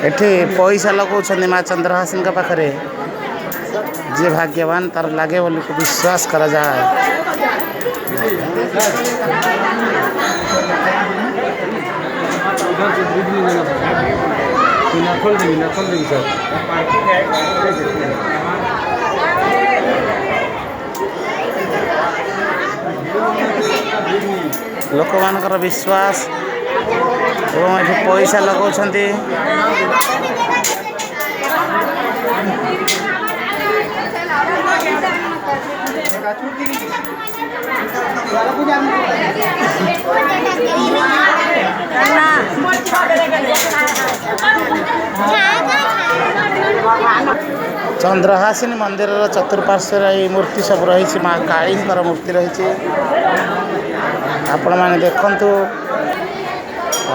एठी पैसा लगाउछन् माँ चंद्रहासिनी का पाखरे जे भाग्यवान तार लागे बोली को विश्वास करा जाए। लोक मानकर विश्वास और ये पैसा लगाउछन्ती चंद्रहासिनी मंदिर चतुर्पार्श्व मूर्ति सब रही माँ काली मूर्ति रही आपण मैंने देखंतु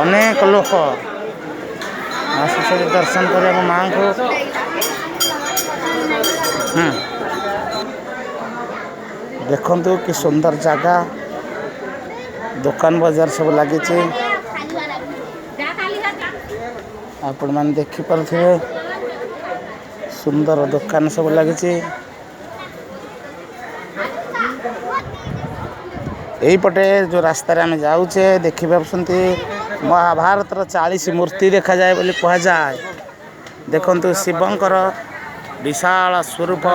अनेक लोक आसुଛନ୍ତି दर्शन करने माँ को। देखंतु कि सुंदर जगह दुकान बाजार सब लगी आपण मैंने देखी पारे सुंदर दुकान सब लगी यहीपटे जो रास्तार आम जाऊे देखी पार्टी महाभारत 40 मूर्ति देखा जाए बोली कह जाए। देखंतु शिवंकर विशाल स्वरूप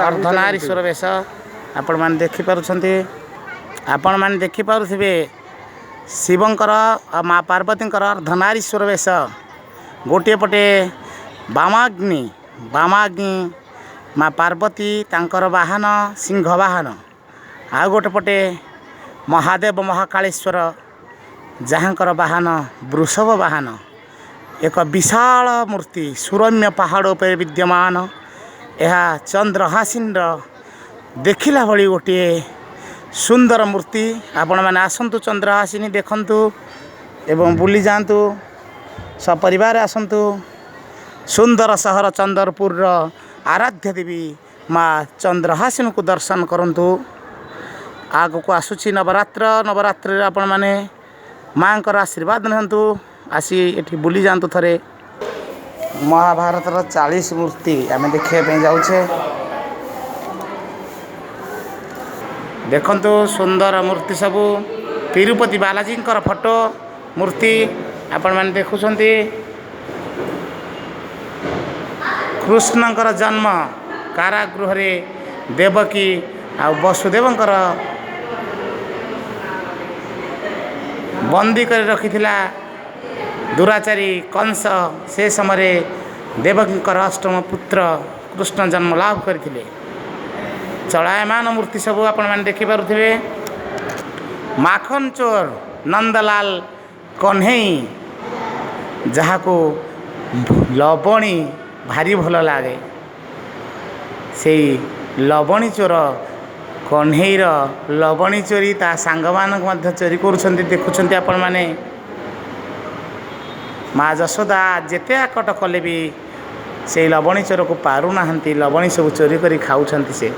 अर्धनारीश्वर वेश आपण मैंने देखी पारुथिबे शिवंकर माँ पार्वतींकर अर्धनारीश्वर वेश गोटे पटे बामाग्नि माँ पार्वती तांकर वाहन सिंह वाहन आ गोटे पटे महादेव महाकालेश्वर जहाँकर वाहन वृषभ वाहन एक विशाल मूर्ति सुरम्य पहाड़ पर विद्यमान यह चंद्रहासिनी देखिला भली गोटे सुंदर मूर्ति। आपण मैंने आसतु चंद्रहासिनी देखंतु एवं बुली जातु सपरिवार आसतु सुंदर सहर चंद्रपुर आराध्य देवी माँ चंद्रहासिनी को दर्शन करंतु। आग को आसुची नवरात्र आपण मैंने माँ का आशीर्वाद निहंतु आसी एठी बुली जातु थरे महाभारत 40 मूर्ति आम देखा जाऊे। देखंतु सुंदर मूर्ति सबू तिरुपति बालाजी फोटो मूर्ति आपण मैंने देखुछंती। कृष्णकर जन्म कारागृह रे देवकी आ वसुदेवंकर बंदी कर रखिथिला दुराचारी कंस से समय देवकींकर अष्टम पुत्र कृष्ण जन्म लाभ करथिले। चलायमान मूर्ति सब आपण मैंने देखि पारुथिबे। माखन चोर नंदलाल कन्हई जहाँ को लवणी भारी भल लगे से लवणी चोर कन्हईर लवणी चोरी ता सांग मान चोरी कर देखुं आपण मैंने। माँ जशोदा जेते आकट कले भी से लवणी चोर को पारु ना लवणी सब चोरी कर खाऊँ से